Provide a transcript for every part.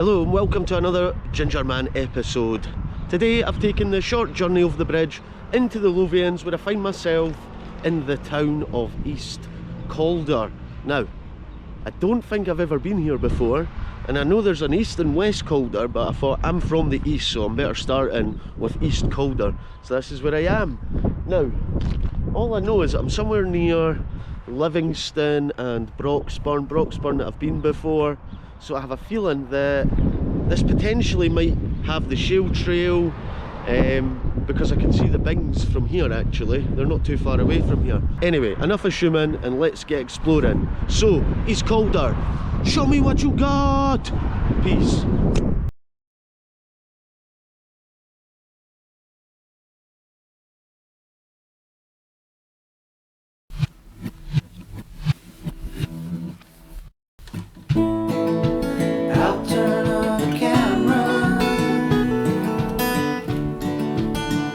Hello and welcome to another Ginger Man episode. Today I've taken the short journey over the bridge into the Lothians, where I find myself in the town of Eastcalder. Now, I don't think I've ever been here before, and I know there's an East and West Calder, but I thought I'm from the East, so I'm better starting with Eastcalder. So this is where I am. Now, all I know is I'm somewhere near Livingston and Broxburn that I've been before. So I have a feeling that this potentially might have the shale trail, because I can see the bings from here actually. They're not too far away from here. Anyway, enough assuming and let's get exploring. So, Eastcalder, show me what you got! Peace.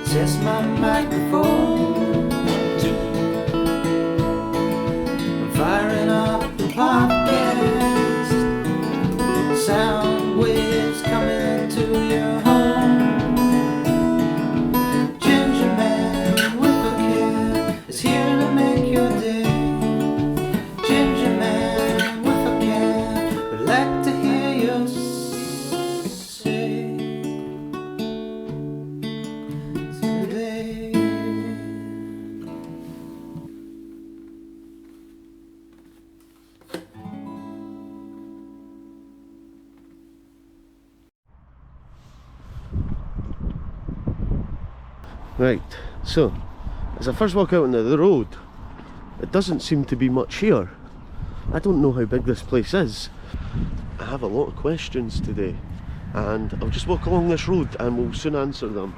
Test my microphone. I'm firing up the podcast. Sound waves coming to your home. Ginger Man with a can is here to make your day. Ginger Man with a can would like to hear you say. Right, so as I first walk out onto the road, it doesn't seem to be much here. I don't know how big this place is. I have a lot of questions today, and I'll just walk along this road and we'll soon answer them.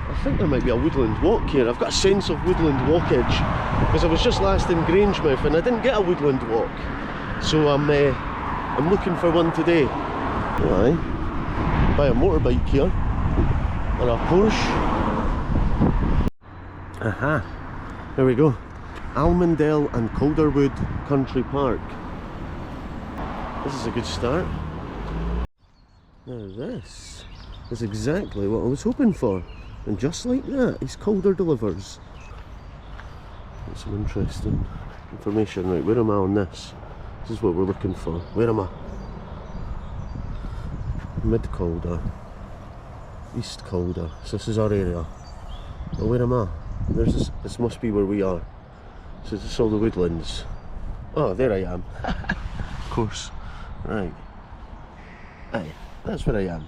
I think there might be a woodland walk here. I've got a sense of woodland walkage because I was just last in Grangemouth and I didn't get a woodland walk, so I'm looking for one today. Aye, buy a motorbike here or a Porsche. Aha, there we go. Almondale and Calderwood Country Park. This is a good start. Now this is exactly what I was hoping for, and just like that, Eastcalder delivers. That's some interesting information. Right, where am I on this? This is what we're looking for. Where am I? Mid-Calder, Eastcalder. So this is our area. Well, where am I? There's this must be where we are. So is this all the woodlands? Oh, there I am. Of course. Right. Aye, that's where I am.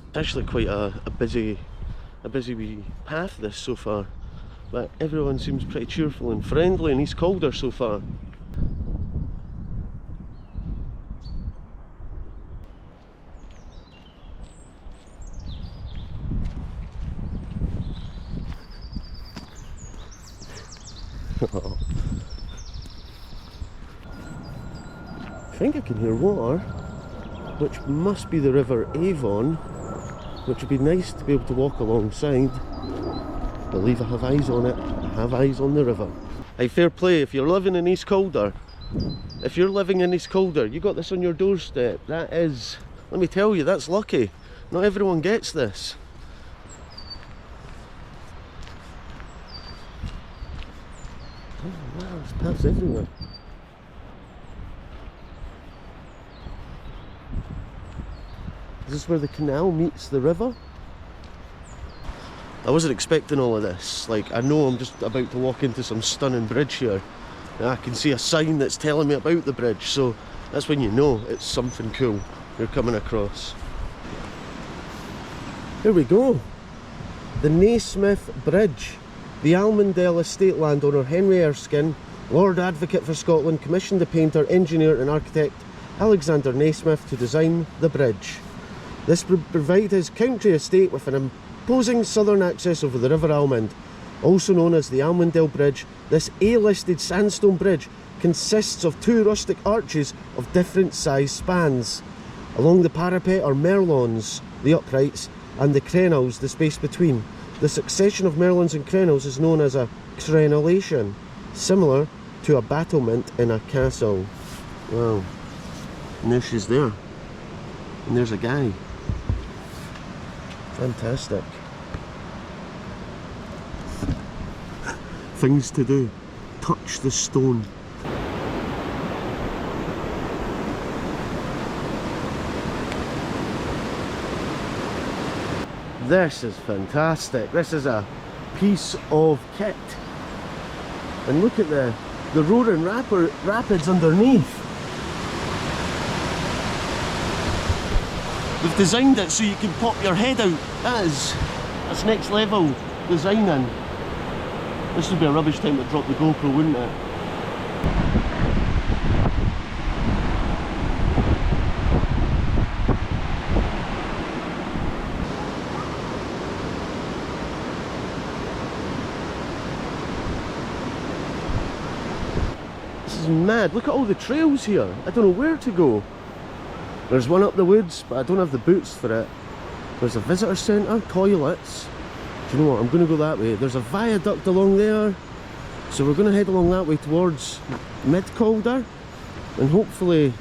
It's actually quite a busy wee path this so far. But everyone seems pretty cheerful and friendly in Eastcalder so far. I think I can hear water, which must be the River Avon, which would be nice to be able to walk alongside. I believe I have eyes on it. I have eyes on the river. Hey, fair play, if you're living in Eastcalder, you got this on your doorstep. That is, let me tell you, that's lucky. Not everyone gets this. Oh wow, there's paths everywhere. Is this where the canal meets the river? I wasn't expecting all of this. Like, I know I'm just about to walk into some stunning bridge here. And I can see a sign that's telling me about the bridge, so that's when you know it's something cool you're coming across. Here we go. The Naismith Bridge. The Almondale estate landowner Henry Erskine, Lord Advocate for Scotland, commissioned the painter, engineer and architect Alexander Naismith to design the bridge. This would provide his country estate with an imposing southern access over the River Almond. Also known as the Almondale Bridge, this A-listed sandstone bridge consists of two rustic arches of different size spans. Along the parapet are merlons, the uprights, and the crenels, the space between. The succession of merlins and crenels is known as a crenellation, similar to a battlement in a castle. Wow. And there she's there. And there's a guy. Fantastic. Things to do. Touch the stone. This is fantastic. This is a piece of kit. And look at the roaring rapids underneath. We've designed it so you can pop your head out. That's next level designing. This would be a rubbish time to drop the GoPro, wouldn't it? This is mad. Look at all the trails here. I don't know where to go. There's one up the woods, but I don't have the boots for it. There's a visitor centre, toilets. Do you know what? I'm going to go that way. There's a viaduct along there. So we're going to head along that way towards Calder. And hopefully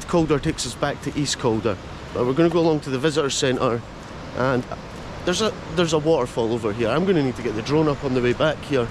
Calder takes us back to Eastcalder. But we're going to go along to the visitor centre. And there's a waterfall over here. I'm going to need to get the drone up on the way back here.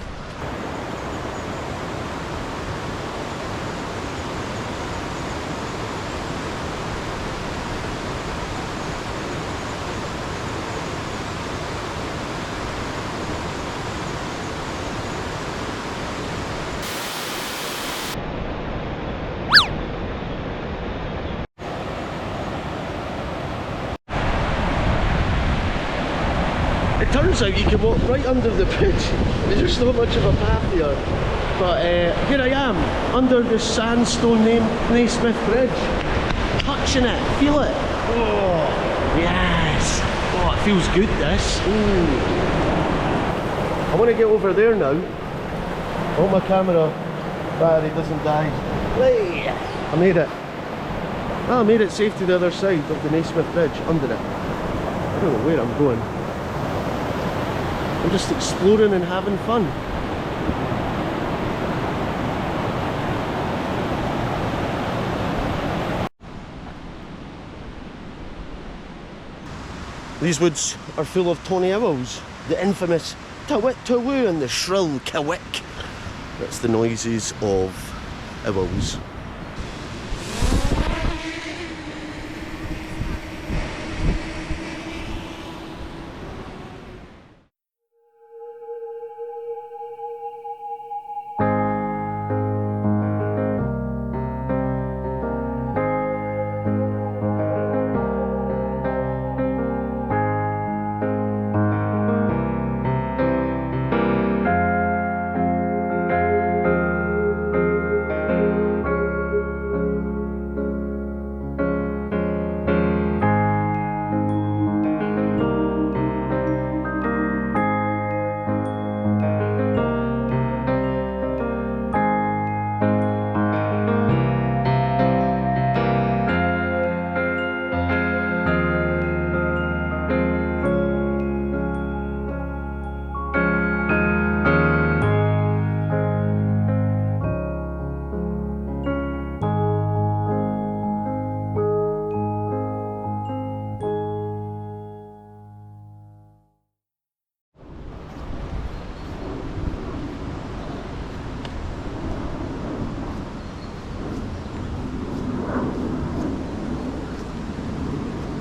It turns out you can walk right under the bridge. There's not much of a path here. But here I am, under the sandstone Naismith Bridge. Touching it, feel it. Oh, yes. Oh, it feels good, this. Ooh. I want to get over there now. I hope my camera battery doesn't die. Hey, I made it. Oh, I made it safe to the other side of the Naismith Bridge, under it. I don't know where I'm going. I'm just exploring and having fun. These woods are full of tawny owls, the infamous tawit tawoo and the shrill kawick. That's the noises of owls.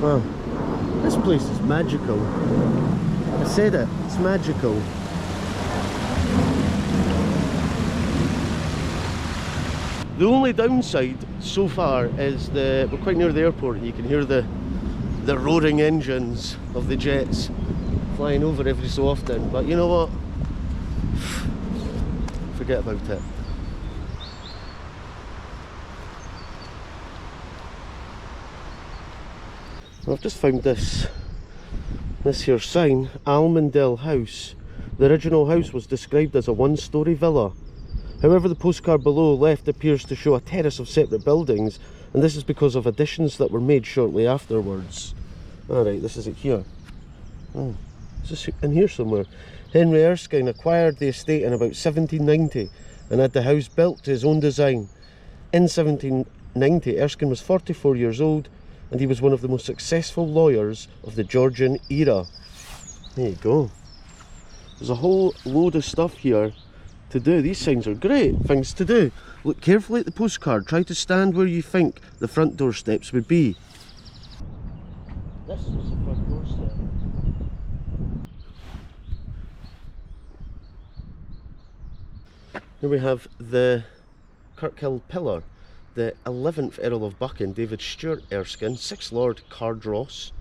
Wow, this place is magical. I said it, it's magical. The only downside so far is we're quite near the airport and you can hear the roaring engines of the jets flying over every so often, but you know what? Forget about it. I've just found this here sign, Almondale House. The original house was described as a one-storey villa. However, the postcard below left appears to show a terrace of separate buildings, and this is because of additions that were made shortly afterwards. Alright, this is it here. Oh, Is this in here somewhere? Henry Erskine acquired the estate in about 1790 and had the house built to his own design. In 1790, Erskine was 44 years old and he was one of the most successful lawyers of the Georgian era. There you go. There's a whole load of stuff here to do. These signs are great, things to do. Look carefully at the postcard. Try to stand where you think the front door steps would be. This is the front door step. Here we have the Kirkhill Pillar. The 11th Earl of Buchan, David Stuart Erskine, 6th Lord Cardross,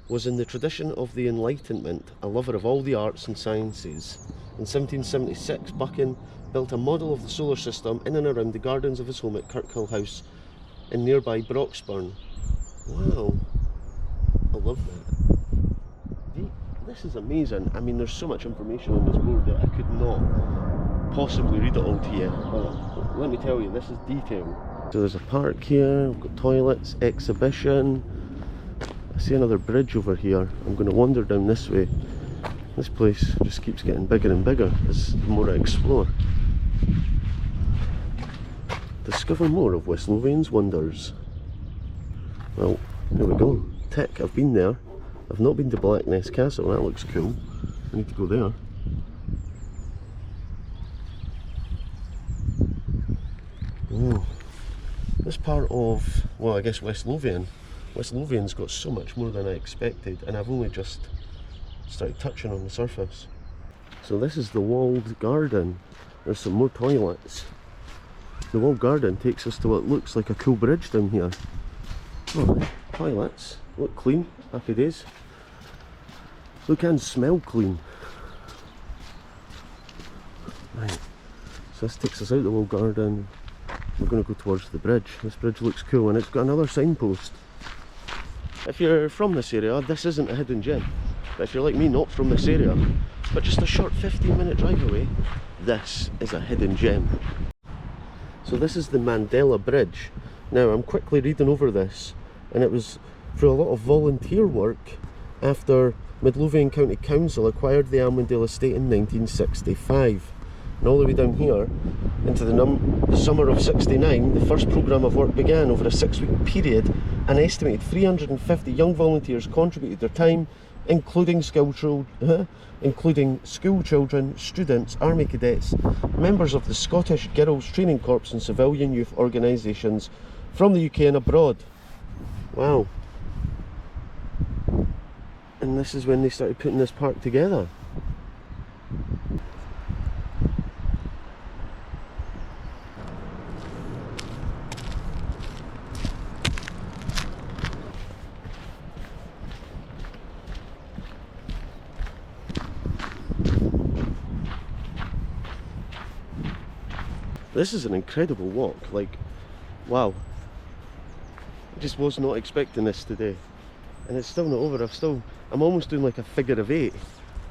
was in the tradition of the Enlightenment, a lover of all the arts and sciences. In 1776, Buchan built a model of the solar system in and around the gardens of his home at Kirkhill House in nearby Broxburn. Wow, I love that. This is amazing. I mean, there's so much information on this board that I could not possibly read it all to you. But let me tell you, this is detailed. So there's a park here, we've got toilets, exhibition. I see another bridge over here. I'm going to wander down this way. This place just keeps getting bigger and bigger as the more I explore. Discover more of West Lothian's wonders. Well, here we go. Tick, I've been there. I've not been to Blackness Castle. That looks cool. I need to go there. Oh, this part of, well, I guess West Lothian. West Lothian's got so much more than I expected, and I've only just started touching on the surface. So this is the walled garden. There's some more toilets. The walled garden takes us to what looks like a cool bridge down here. Oh, toilets. Look clean. Happy days. Look and smell clean. Right. So this takes us out the walled garden. We're going to go towards the bridge. This bridge looks cool and it's got another signpost. If you're from this area, this isn't a hidden gem. But if you're like me, not from this area, but just a short 15-minute drive away, this is a hidden gem. So this is the Mandela Bridge. Now I'm quickly reading over this, and it was through a lot of volunteer work after Midlothian County Council acquired the Almondale estate in 1965. And all the way down here into the summer of '69, the first programme of work began. Over a 6-week period, an estimated 350 young volunteers contributed their time, including school children, students, army cadets, members of the Scottish Girls Training Corps and civilian youth organisations from the UK and abroad. Wow. And this is when they started putting this park together. This is an incredible walk, like, wow. I just was not expecting this today. And it's still not over. I'm almost doing like a figure of 8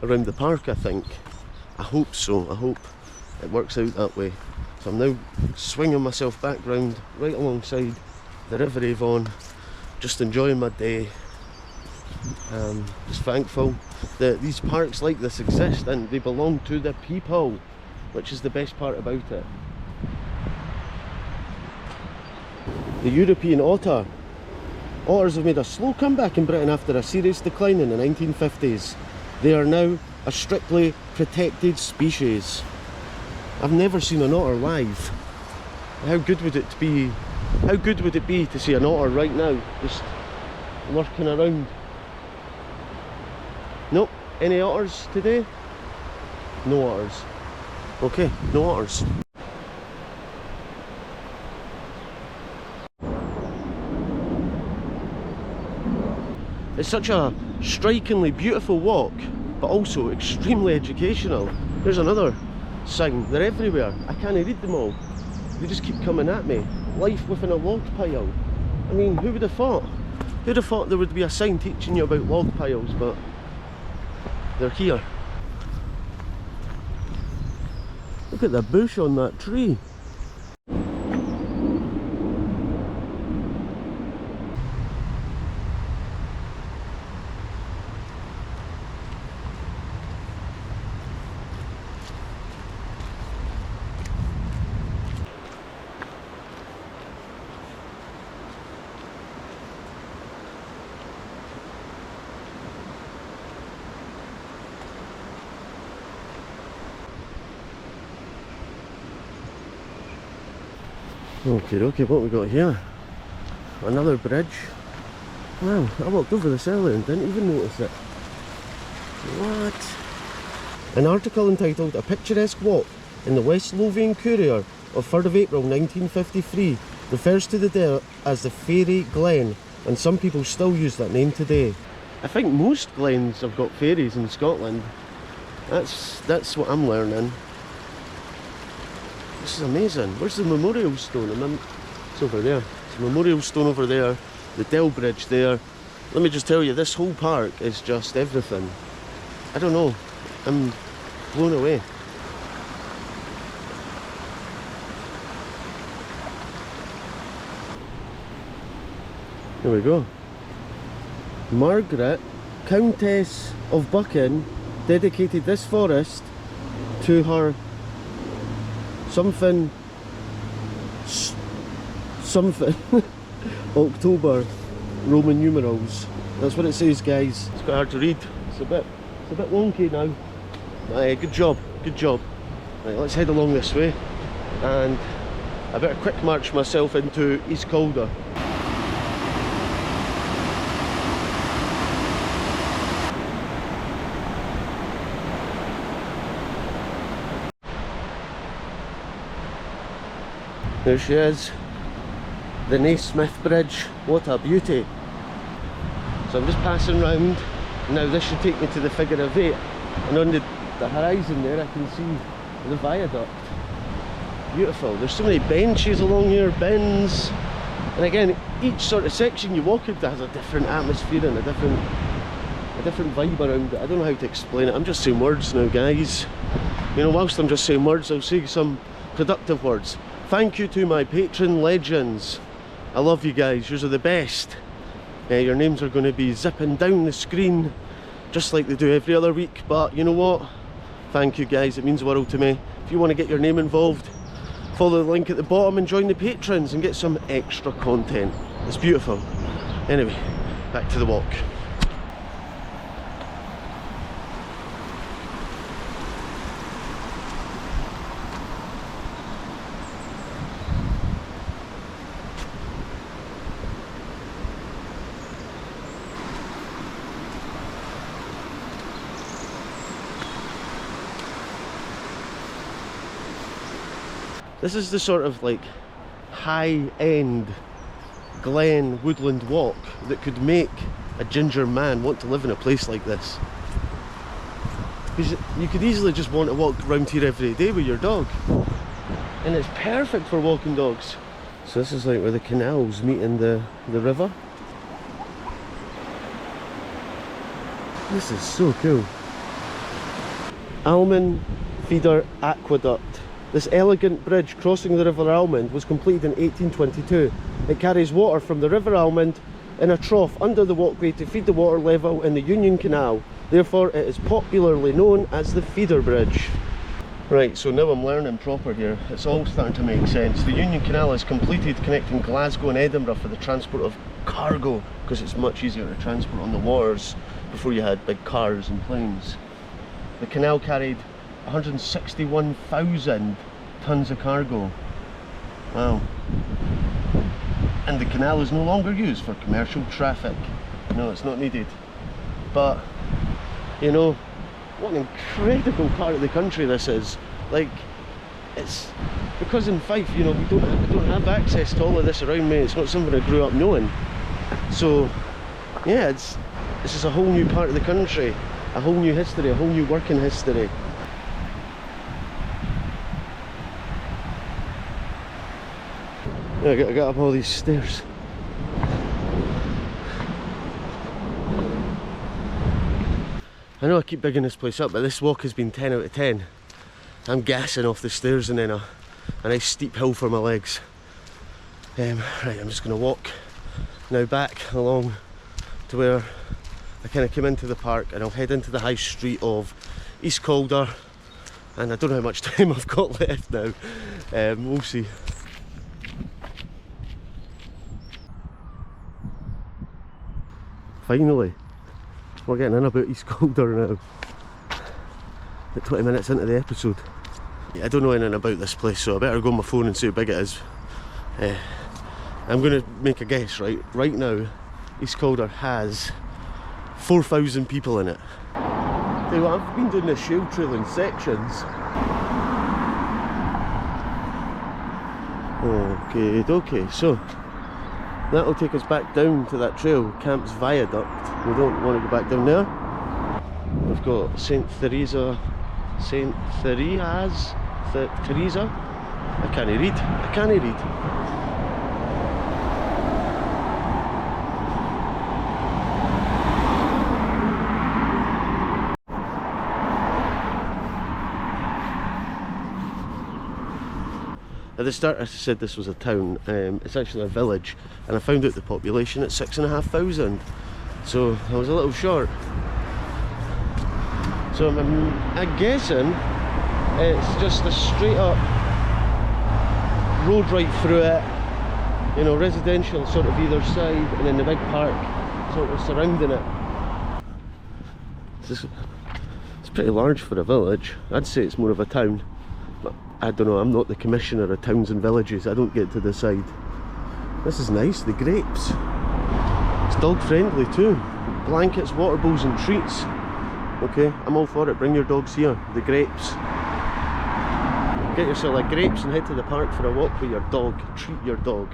around the park, I think. I hope so. I hope it works out that way. So I'm now swinging myself back round right alongside the River Avon, just enjoying my day. Just thankful that these parks like this exist and they belong to the people, which is the best part about it. The European otter. Otters have made a slow comeback in Britain after a serious decline in the 1950s. They are now a strictly protected species. I've never seen an otter live. How good would it be? How good would it be to see an otter right now, just lurking around? Nope. Any otters today? No otters. Okay, no otters. It's such a strikingly beautiful walk, but also extremely educational. There's another sign. They're everywhere. I can't read them all. They just keep coming at me. Life within a log pile. I mean, who would have thought? Who'd have thought there would be a sign teaching you about log piles, but they're here. Look at the bush on that tree. Okay, what we got here? Another bridge. Wow, I walked over this earlier and didn't even notice it. What? An article entitled "A Picturesque Walk in the West Lothian Courier of 3rd of April 1953 refers to the dale as the Fairy Glen, and some people still use that name today." I think most glens have got fairies in Scotland. That's what I'm learning. This is amazing. Where's the memorial stone? It's over there. There's a memorial stone over there. The Dell Bridge there. Let me just tell you, this whole park is just everything. I don't know. I'm blown away. There we go. Margaret, Countess of Buchan, dedicated this forest to her something October Roman numerals. That's what it says, guys. It's quite hard to read. It's a bit wonky now. Aye, good job. Right, let's head along this way, and I better quick march myself into Eastcalder. There she is, the Naismith Bridge. What a beauty. So I'm just passing round. Now this should take me to the figure of 8, and on the horizon there I can see the viaduct. Beautiful. There's so many benches along here, bins, and again each sort of section you walk into has a different atmosphere and a different vibe around it. I don't know how to explain it. I'm just saying words now, guys. You know, whilst I'm just saying words, I'll say some productive words. Thank you to my patron legends. I love you guys, yours are the best. Your names are going to be zipping down the screen just like they do every other week, but you know what? Thank you guys, it means the world to me. If you want to get your name involved, follow the link at the bottom and join the patrons and get some extra content. It's beautiful. Anyway, back to the walk. This is the sort of like high-end glen woodland walk that could make a ginger man want to live in a place like this. Because you could easily just want to walk around here every day with your dog, and it's perfect for walking dogs. So this is like where the canals meet in the river. This is so cool. Almond Feeder Aqueduct. This elegant bridge crossing the River Almond was completed in 1822. It carries water from the River Almond in a trough under the walkway to feed the water level in the Union Canal. Therefore, it is popularly known as the Feeder Bridge. Right, so now I'm learning proper here. It's all starting to make sense. The Union Canal is completed connecting Glasgow and Edinburgh for the transport of cargo, because it's much easier to transport on the waters before you had big cars and planes. The canal carried 161,000 tons of cargo. Wow. And the canal is no longer used for commercial traffic. No, it's not needed. But, you know, what an incredible part of the country this is. Like, it's because in Fife, you know, we don't have access to all of this around me. It's not something I grew up knowing. So, yeah, this is a whole new part of the country, a whole new history, a whole new working history. Yeah, I got up all these stairs. I know I keep bigging this place up, but this walk has been 10 out of 10. I'm gassing off the stairs and then a nice steep hill for my legs. Right, I'm just going to walk now back along to where I kind of came into the park, and I'll head into the high street of Eastcalder. And I don't know how much time I've got left now. We'll see. Finally, we're getting in about Eastcalder now. About 20 minutes into the episode. I don't know anything about this place, so I better go on my phone and see how big it is. I'm going to make a guess, right? Right now, Eastcalder has 4,000 people in it. Tell you what, I've been doing this shale trail in sections. Okay, so that'll take us back down to that trail, Camp's Viaduct. We don't want to go back down there. We've got Teresa. I can't read. At the start I said this was a town, it's actually a village, and I found out the population at 6,500, so I was a little short. So I'm guessing it's just a straight up road right through it, you know, residential sort of either side, and then the big park sort of surrounding it. It's pretty large for a village. I'd say it's more of a town. But I don't know, I'm not the commissioner of towns and villages, I don't get to decide. This is nice, the grapes. It's dog friendly too. Blankets, water bowls and treats. Okay, I'm all for it, bring your dogs here. The grapes. Get yourself like grapes and head to the park for a walk with your dog. Treat your dog.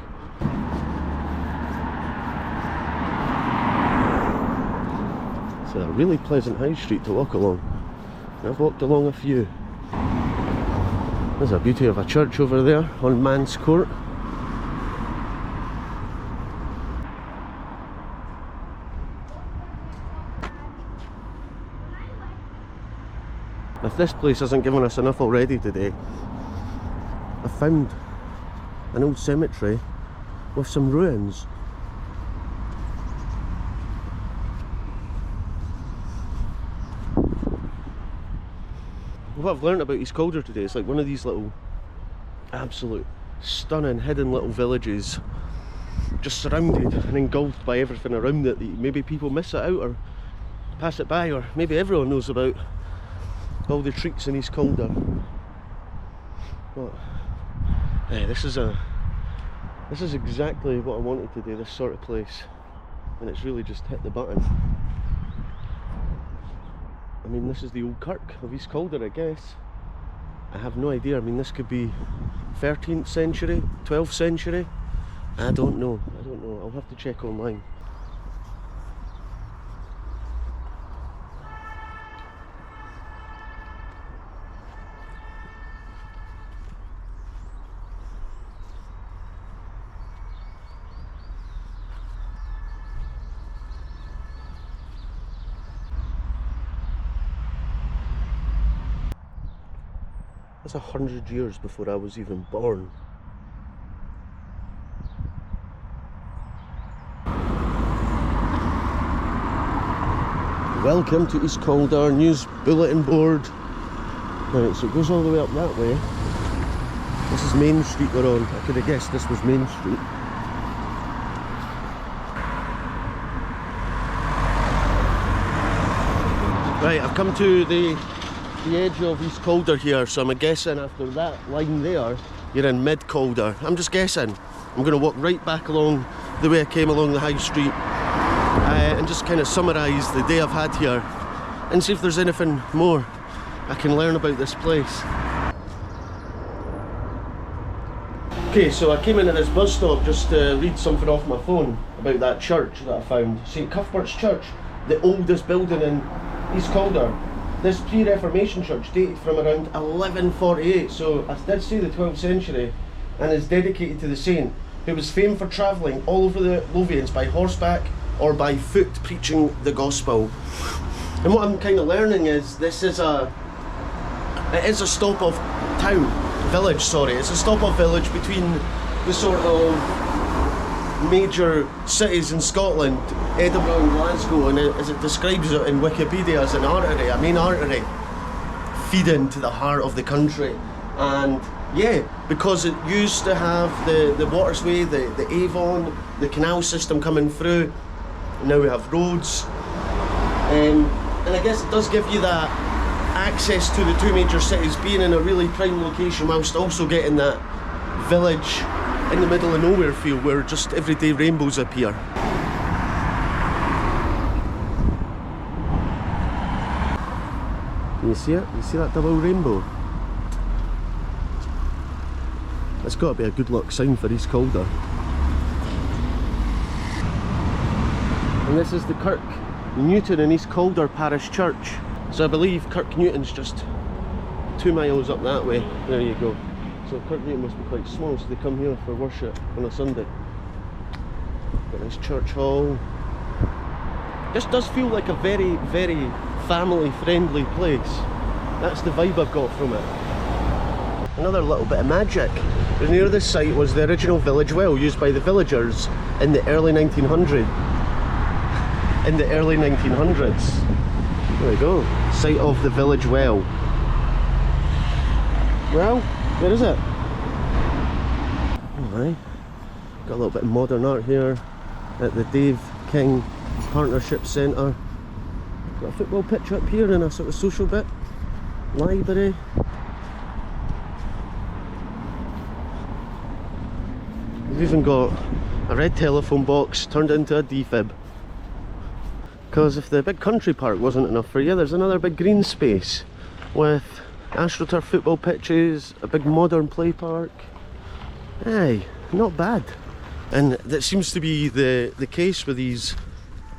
It's a really pleasant high street to walk along. I've walked along a few. There's a beauty of a church over there on Man's Court. If this place hasn't given us enough already today, I found an old cemetery with some ruins. What I've learnt about Eastcalder today, it's like one of these little absolute stunning hidden little villages, just surrounded and engulfed by everything around it that maybe people miss it out or pass it by, or maybe everyone knows about all the treats in Eastcalder. But this is exactly what I wanted to do, this sort of place, and it's really just hit the button. I mean, this is the old kirk of Eastcalder, I guess. I have no idea. I mean, this could be 13th century, 12th century. I don't know. I'll have to check online. That's 100 years before I was even born. Welcome to Eastcalder News Bulletin Board. Right, so it goes all the way up that way. This is Main Street we're on. I could have guessed this was Main Street. Right, I've come to the edge of Eastcalder here, so I'm guessing after that line there, you're in mid-Calder. I'm just guessing. I'm going to walk right back along the way I came along the high street and just kind of summarise the day I've had here and see if there's anything more I can learn about this place. Okay, so I came in at this bus stop just to read something off my phone about that church that I found. St Cuthbert's Church, the oldest building in Eastcalder. This pre-Reformation church dated from around 1148, so I did say the 12th century, and is dedicated to the saint who was famed for travelling all over the Lothians by horseback or by foot preaching the gospel. And what I'm kind of learning is it is a stop of village, it's a stop of village between the sort of major cities in Scotland, Edinburgh and Glasgow, and as it describes it in Wikipedia as an artery, a main artery feeding to the heart of the country. And yeah, because it used to have the watersway, the Avon, the canal system coming through, and now we have roads, and I guess it does give you that access to the two major cities, being in a really prime location whilst also getting that village in the middle of nowhere feel where just everyday rainbows appear. Can you see it? You see that double rainbow? It's got to be a good luck sign for Eastcalder. And this is the Kirk Newton and Eastcalder Parish Church. So I believe Kirk Newton's just 2 miles up that way. There you go. So Kirk Newton must be quite small, so they come here for worship on a Sunday. Got this church hall. This does feel like a very, very family friendly place. That's the vibe I've got from it. Another little bit of magic. Near this site was the original village well used by the villagers in the early 1900s. There we go. Site of the village well. Well, where is it? Alright. Got a little bit of modern art here at the Dave King Partnership Centre. Got a football pitch up here and a sort of social bit. Library. We've even got a red telephone box turned into a defib. Because if the big country park wasn't enough for you, there's another big green space with AstroTurf football pitches, a big modern play park. Aye, not bad. And that seems to be the case with these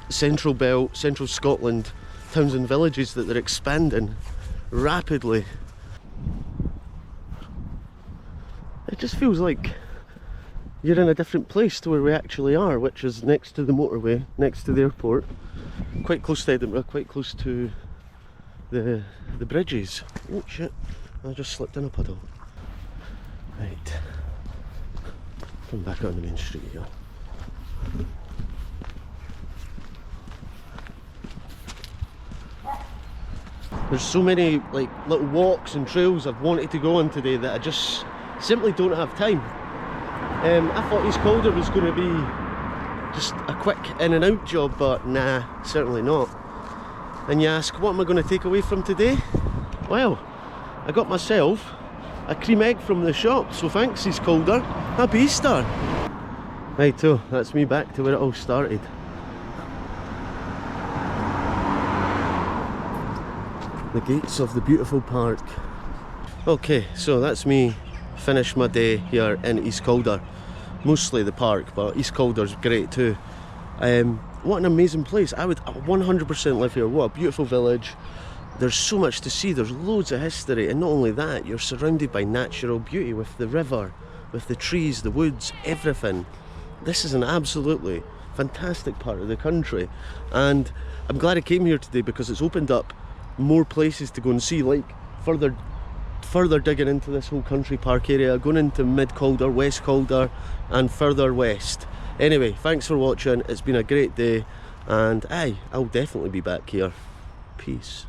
Central Belt, Central Scotland towns and villages, that they're expanding rapidly. It just feels like you're in a different place to where we actually are, which is next to the motorway, next to the airport, quite close to Edinburgh, quite close to the bridges. Oh shit, I just slipped in a puddle. Right, come back on the main street here. There's so many like little walks and trails I've wanted to go on today that I just simply don't have time. I thought Eastcalder was going to be just a quick in and out job, but nah, certainly not. And you ask, what am I going to take away from today? Well, I got myself a cream egg from the shop, so thanks Eastcalder. Happy Easter! Right, so that's me back to where it all started. The gates of the beautiful park. Okay, so that's me finished my day here in Eastcalder. Mostly the park, but Eastcalder's great too. What an amazing place. I would 100% live here. What a beautiful village. There's so much to see, there's loads of history, and not only that, you're surrounded by natural beauty with the river, with the trees, the woods, everything. This is an absolutely fantastic part of the country, and I'm glad I came here today because it's opened up more places to go and see, like further digging into this whole country park area, going into mid-Calder, West Calder and further west. Anyway, thanks for watching, it's been a great day, and I'll definitely be back here. Peace.